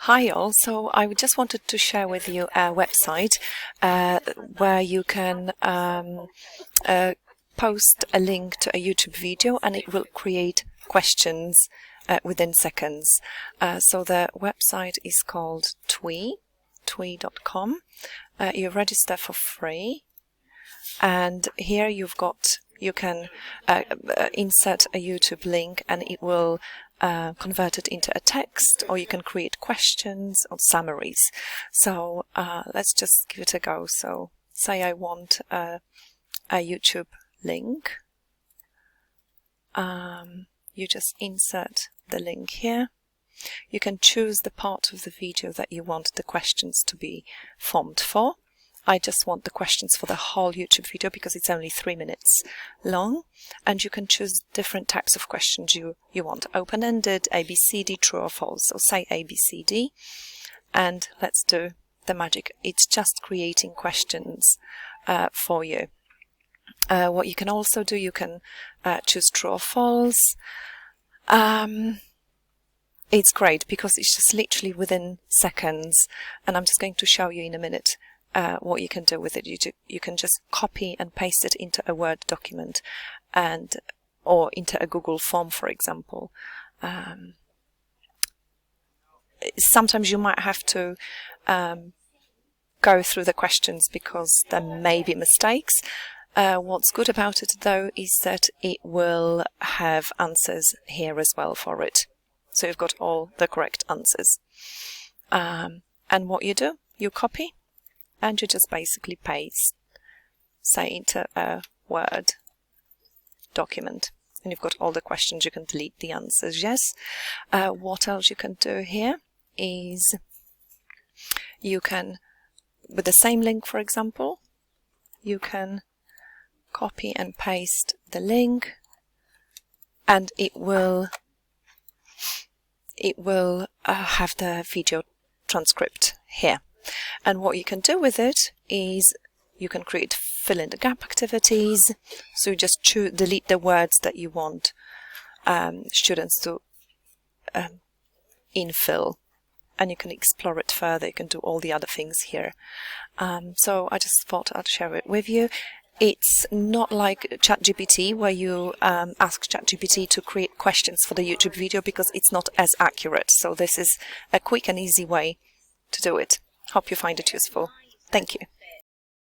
Hi all, so I just wanted to share with you a website where you can post a link to a YouTube video and it will create questions within seconds. So the website is called twee.com. You register for free, and here you can insert a YouTube link and it will convert it into a text, or you can create questions or summaries. So let's just give it a go. So say I want a YouTube link. You just insert the link here. You can choose the part of the video that you want the questions to be formed for. I just want the questions for the whole YouTube video because it's only 3 minutes long, and you can choose different types of questions you want: open-ended, ABCD, true or false. So say ABCD, and let's do the magic. It's just creating questions for you. What you can also do, you can choose true or false. It's great because it's just literally within seconds, and I'm just going to show you in a minute what you can do with it. You can just copy and paste it into a Word document or into a Google form, for example. Sometimes you might have to go through the questions because there may be mistakes. What's good about it though is that it will have answers here as well for it. So you've got all the correct answers. And what you do, you copy and you just basically paste, say, into a Word document. And you've got all the questions. You can delete the answers, yes. What else you can do here is you can, with the same link, for example, you can copy and paste the link, and it will have the video transcript here. And what you can do with it is you can create fill in the gap activities. So you just delete the words that you want students to infill, and you can explore it further. You can do all the other things here. So I just thought I'd share it with you. It's not like ChatGPT, where you ask ChatGPT to create questions for the YouTube video, because it's not as accurate. So this is a quick and easy way to do it. Hope you find it useful. Thank you.